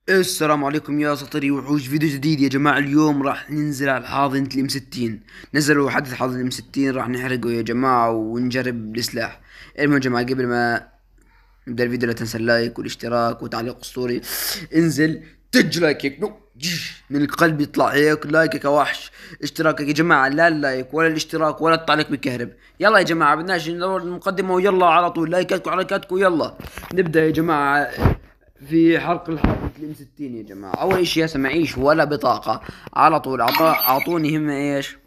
السلام عليكم يا سطري وحوش، فيديو جديد يا جماعة. اليوم راح ننزل على حاضنة الام 60. نزلوا حدث حاضنة الام 60، راح نحرقه يا جماعة ونجرب السلاح. المهم يا جماعة، قبل ما نبدأ الفيديو لا تنسى اللايك والاشتراك وتعليق اسطوري. انزل تج لايكك من القلب يطلع هيك لايكك يا وحش. اشتراكك يا جماعة، لا اللايك ولا الاشتراك ولا التعليق بكهرب. يلا يا جماعة، بدناش ندور المقدمة، ويلا على طول لايكاتكم وحركاتكم. يلا نبدأ يا جماعة في حرق الحرب الام 60 يا جماعة. اول اشي هسه معيش ولا بطاقة، على طول اعطوني هم ايش،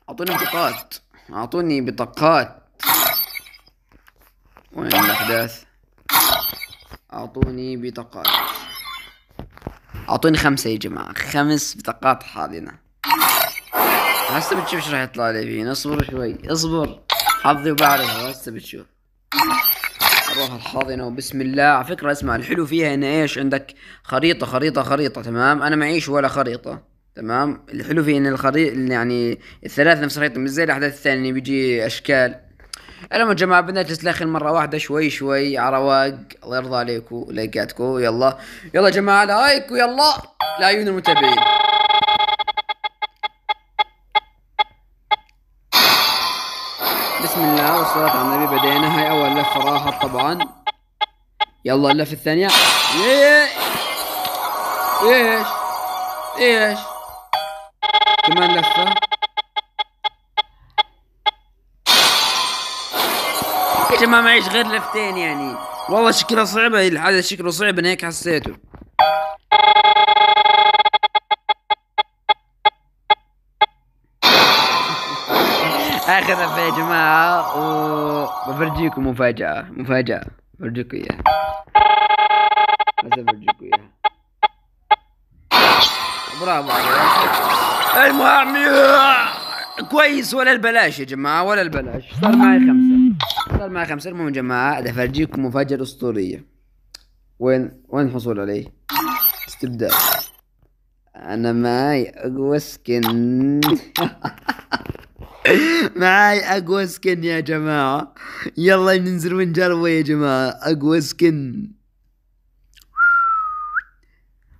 اعطوني بطاقات، اعطوني بطاقات. وين الاحداث؟ اعطوني بطاقات، اعطوني 5 يا جماعة، 5 بطاقات حاضنة. هسه بتشوف ايش راح يطلع لي فيه. اصبر شوي، اصبر، حظي وبعرفه. هسه بتشوف. اروح الحاضنة وبسم الله. على فكرة اسمع، الحلو فيها ان ايش، عندك خريطة. تمام، انا معيش ولا خريطة. تمام، الحلو فيه ان الخريطة يعني الثلاث نفس الخريطة، مش زي الاحداث الثانية بيجي اشكال. المهم يا جماعة، بدنا نجلس لاخر مرة واحدة، شوي شوي على رواق. الله يرضى عليكم، لايكاتكم. يلا يلا يا جماعة، لايك ويلا لعيون المتابعين. بسم الله والصلاة على النبي. بدينا، هاي اول لفة راحت طبعا. يلا اللفة الثانية. ايه ايش ايش كمان لفة يا جماعة. معيش غير لفتين يعني. والله شكلها صعبة الحاجة، شكله صعب، انا هيك حسيته. اخر لفة يا جماعة، وبفرجيكم مفاجأة بفرجيكم اياها. هسه بفرجيكم اياها. برافو عليك. المهم كويس، ولا البلاش يا جماعة، ولا البلاش. صار معي خمسة. المهم يا جماعة، بدي افرجيكم مفاجأة اسطورية. وين الحصول عليه؟ استبدال. انا معي اقوى سكن. معاي اقوى سكن يا جماعة. يلا ننزل ونجربه يا جماعة. اقوى سكن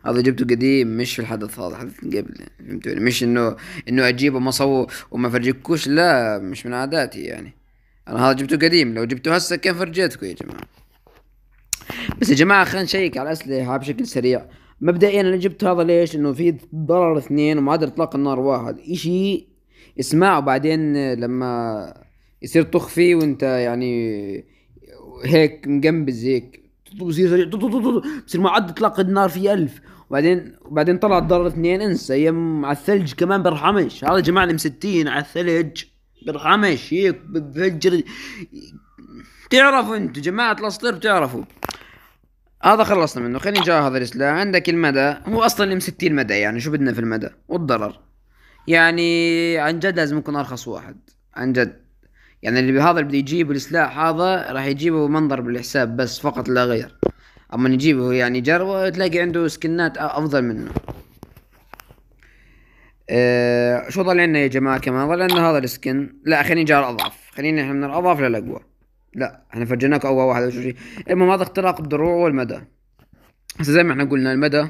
هذا جبته قديم، مش في الحدث، هذا حدث من قبل. فهمتوني؟ مش انه اجيبه مصور وما فرجيكوش، لا مش من عاداتي يعني. انا هذا جبته قديم، لو جبته هسه كان فرجيتكم يا جماعة. بس يا جماعة، خلينا نشيك على الأسلحة بشكل سريع. مبدئيا أنا جبت هذا ليش؟ إنه في ضرر 2 ومعدل إطلاق النار 1. إشي اسمعه بعدين لما يصير طخ فيه وأنت يعني هيك مقنبز هيك، بصير سريع، بصير معدل إطلاق النار فيه 1000. وبعدين طلع الضرر 2. انسى يم على الثلج كمان برحمش. هذا يا جماعة اللي مستين على الثلج برحمش هيك بفجر. تعرفوا انتوا جماعة الاسطير، بتعرفوا. هذا خلصنا منه. خلينا نجاوب هذا السلاح. عندك المدى، هو اصلا ام 60 مدى، يعني شو بدنا في المدى والضرر. يعني عن جد لازم يكون ارخص واحد، عن جد. يعني اللي بده يجيب السلاح هذا راح يجيبه منظر بالحساب بس، فقط لا غير. اما نجيبه يعني جربه، تلاقي عنده سكنات افضل منه. شو ضل عندنا يا جماعة كمان؟ ضل عندنا هذا السكن. لا خلينا نجي على الاضعف، خلينا احنا من الاضعف للاقوى. لا احنا فرجيناك اقوى واحد وشو شيء. المهم هذا اختراق الدروع والمدى. هسه زي ما احنا قلنا المدى.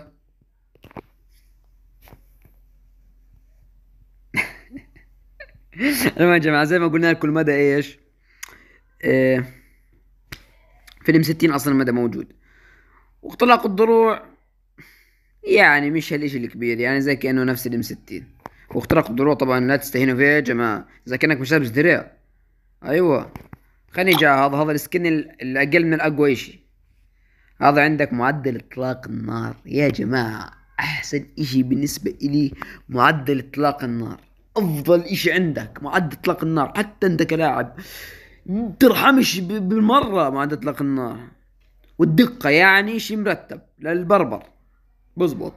المهم يا جماعة، زي ما قلنا لكم المدى ايش؟ إيه، فيلم 60 اصلا المدى موجود. واختلاق الضروع يعني مش هالاشي الكبير، يعني زي كأنه نفس الام 60. واختراق الضروع طبعا لا تستهينوا فيه يا جماعة، اذا كأنك مش لابس درع. ايوه. خليني جا هذا السكن اللي اقل من الاقوى اشي. هذا عندك معدل اطلاق النار يا جماعة. احسن اشي بالنسبة الي معدل اطلاق النار. افضل اشي عندك معدل اطلاق النار، حتى انت كلاعب ترحمش بالمرة معدل اطلاق النار. والدقة يعني شي مرتب للبربر، بزبط.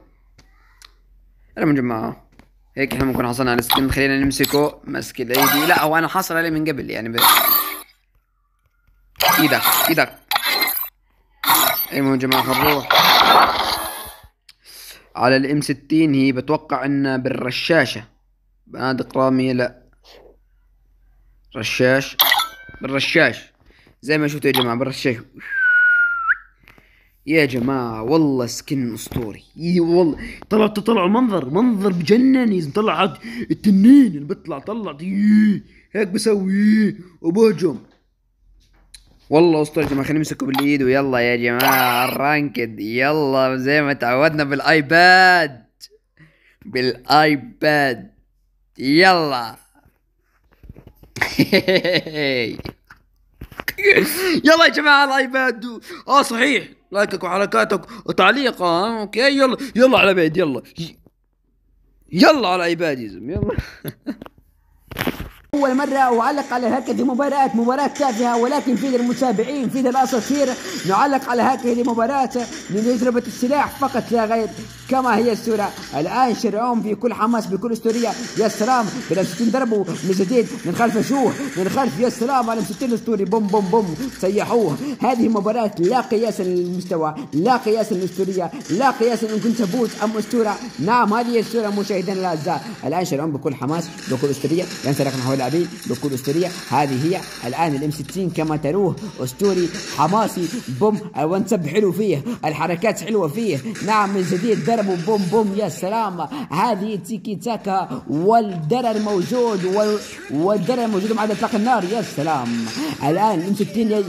المهم يا جماعة، هيك احنا ممكن حصلنا على السكن. خلينا نمسكه مسك الايدي. لا هو انا حاصل عليه من قبل يعني ايدك ايدك. المهم يا جماعة، خلينا نروح على الام 60. هي بتوقع انها بالرشاشة، بنادق رامية. لا رشاش، بالرشاش زي ما شفتوا يا جماعة، بالرشاش. يا جماعة والله سكن اسطوري، والله طلعوا منظر بجنن. طلع هاد التنين اللي طلع هيك بسوي وبهجم. والله اسطوري يا جماعة. خلينا نمسكه بالايد ويلا يا جماعة الرانكد، يلا زي ما تعودنا بالايباد يلا. يلا يا جماعة الايباد. صحيح، لايكك وحركاتك وتعليق. اوكي يلا على بعيد، يلا على ايباديزم يلا. أول مرة أعلق على هكذا مباراة تافهة ولكن في المتابعين في الأساطير. نعلق على هكذا مباراة من تجربة السلاح فقط لا غير كما هي الصورة. الآن شرعون في كل حماس بكل أسطورية. يا سلام، بلا 60 ضربوا من جديد من خلف شوه من خلف. يا سلام على 60 أسطوري، بوم بوم بوم سيحوه. هذه مباراة لا قياس للمستوى، لا قياس للأسطورية، لا قياس إن كنت بوت أم أسطورة. نعم هذه الصورة مشاهدينا الأعزاء. الآن شرعون بكل حماس بكل أسطورية ينسلق نحو اللاعبين بكل أسطورية. هذه هي الآن الام 60 كما تروه، أسطوري حماسي بوم. الونسب حلو فيه، الحركات حلوة فيه. نعم من جديد ضربوا بوم بوم. يا سلام، هذه تيكي تاكا والدرر موجود والدرر موجود مع اطلاق النار. يا سلام، الآن الام 60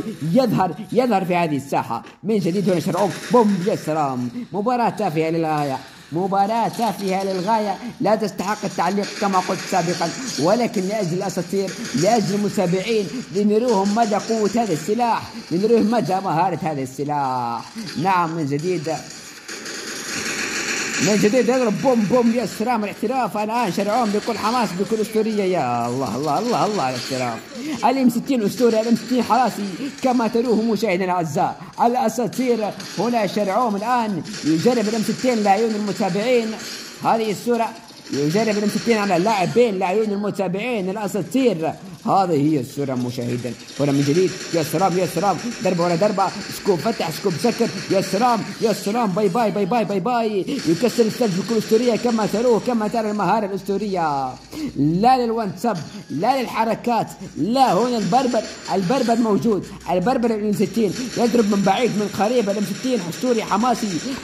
يظهر في هذه الساحة من جديد. هنا شرعون بوم. يا سلام، مباراة تافهة للغاية، مباراة تافهة للغاية لا تستحق التعليق كما قلت سابقا، ولكن لأجل الأساطير، لأجل المتابعين، لنروهم مدى قوة هذا السلاح، لنروهم مدى مهارة هذا السلاح. نعم من جديد يضرب بوم بوم. يا سلام الاحتراف. الآن شرعون بكل حماس بكل أسطورية. يا الله الله الله الله على الاحتراف. الام 60 أسطوري، الام 60 حراسي كما تروه مشاهدينا الأعزاء. الأساطير هنا شرعون الآن يجرب الام 60 لعيون المتابعين. هذه الصورة يجرب الام 60 على اللاعبين لعيون المتابعين الأساطير. هذه هي الصورة مشاهدا. هنا من جديد. يا سلام يا سلام، ضربة ولا ضربة، سكوب فتح سكوب سكر. يا سلام يا سلام، باي باي باي باي باي باي. يكسر الثلج بكل أسطورية كما تروه، كما ترى المهارة الأسطورية. لا للونسب، لا للحركات، لا. هنا البربر موجود. البربر الام 60 يضرب من بعيد من قريب. الام 60 أسطوري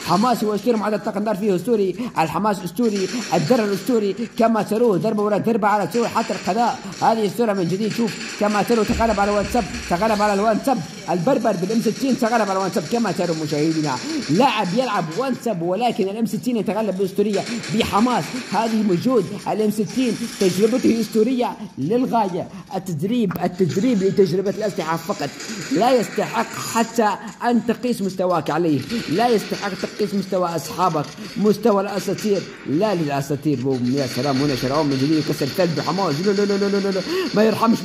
حماسي وأسطوري مع اطلاق النار فيه أسطوري. الحماس أسطوري، الدرر أسطوري كما تروه. ضربة ولا ضربة على سور حتى القضاء. هذه الصورة من جديد. شوف كما تروا تغلب على الوانسب. البربر بالام 60 تغلب على الوانسب كما تروا مشاهدينا. لاعب يلعب وانسب ولكن الام 60 يتغلب باسطوريه بحماس. هذه موجود. الام 60 تجربته اسطوريه للغايه. التدريب لتجربه الاسلحه فقط لا يستحق حتى ان تقيس مستواك عليه، لا يستحق تقيس مستوى اصحابك، مستوى الاساطير. لا للاساطير بوم. يا سلام، هنا شرعون من جديد يكسر الثلج بحماس. لا ما يرحمش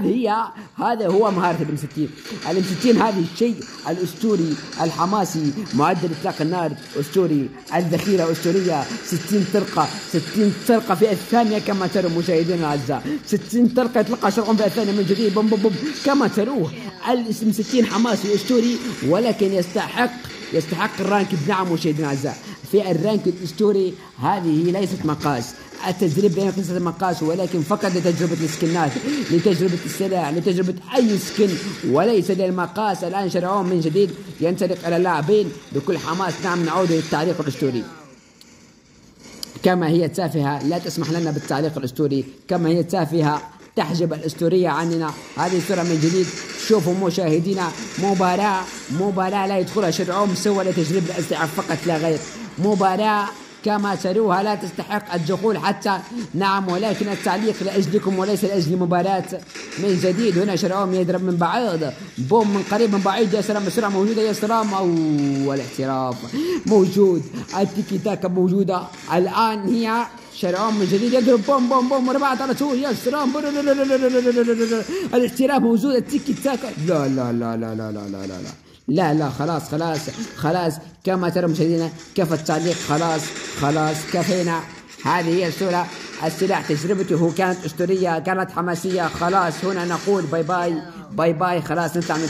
لا. هذا هو مهارة الام 60. الام 60 هذه الشيء الاسطوري الحماسي، معدل اطلاق النار اسطوري، الذخيرة اسطورية. 60 طلقة في الثانية كما تروا مشاهدينا الاعزاء. 60 طلقة يطلقها شرعون في الثانية من جديد بوم بوم بوم كما تروه. الام 60 حماسي اسطوري ولكن يستحق الرانك. نعم مشاهدينا الاعزاء، في الرانك الاسطوري هذه ليست مقاس. التدريب لا يقيس المقاس ولكن فقط لتجربة السكنات، لتجربة السلاح، لتجربة أي سكن وليس للمقاس. الآن شرعون من جديد ينطلق على اللاعبين بكل حماس. نعم نعود للتعليق الأسطوري. كما هي تافهة لا تسمح لنا بالتعليق الأسطوري، كما هي تافهة تحجب الأسطورية عننا. هذه الصورة من جديد. شوفوا مشاهدينا، مباراة لا يدخلها شرعون سوى لتجربة الأسلحة فقط لا غير. مباراة كما تروها لا تستحق الدخول حتى. نعم ولكن التعليق لأجلكم وليس لأجل مباراة. من جديد هنا شرعون يضرب من بعيد بوم، من قريب من بعيد. يا سلام السرعة موجودة. يا سلام، أو الاحتراف موجود. التيكي تاكا موجودة. الآن هي شرعون من جديد يضرب بوم بوم بوم وربعت على طول. يا سلام، الاحتراف موجود. التيكي تاكا لا خلاص كما ترى مشاهدينا. كفى التعليق، خلاص كفينا. هذه هي الصورة. السلاح تجربته كانت أسطورية، كانت حماسية. خلاص هنا نقول باي باي. خلاص نطلع من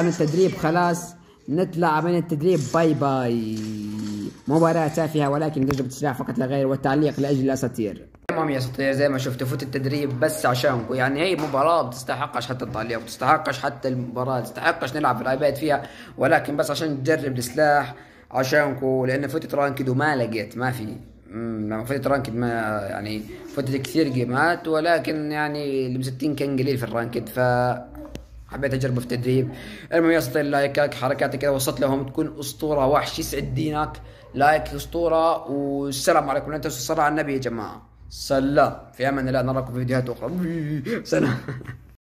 التدريب خلاص نطلع من التدريب. باي. مباراة تافهة ولكن تجربة السلاح فقط لا غير، والتعليق لأجل الأساطير. المهم يا اساطير زي ما شفتوا فوت التدريب بس عشانكم، يعني هي مباراة بتستحقش حتى تطلع بتستحقش حتى المباراة بتستحقش نلعب في الايباد فيها، ولكن بس عشان نجرب السلاح عشانكم، لان فتت رانكد وما لقيت ما في لما فتت رانكد ما يعني فتت كثير جيمات، ولكن يعني ال 60 كان قليل في الرانكد، ف حبيت اجربه في التدريب. المهم يا اسطى لايكك حركاتك كذا وصلت لهم تكون اسطوره وحش يسعد دينك، لايك اسطوره، والسلام عليكم. لا تنسوا الصلاه على النبي يا جماعه. سلام، في امان الله، نراكم في فيديوهات اخرى. سلام.